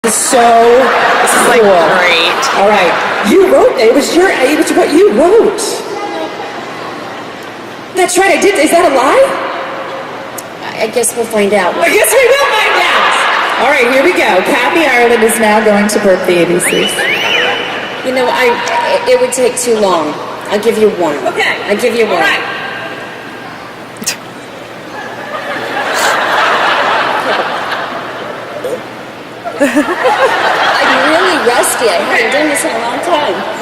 So This is like cool. great. All right, you wrote it. It was what you wrote. That's right. I did. Is that a lie? I guess we'll find out. I guess we will find out. All right, here we go. Kathy Ireland is now going to burp the ABCs. You know, it would take too long. I'll give you one. Okay. I'll give you one. All right. I'm really rusty. I haven't done this in a long time.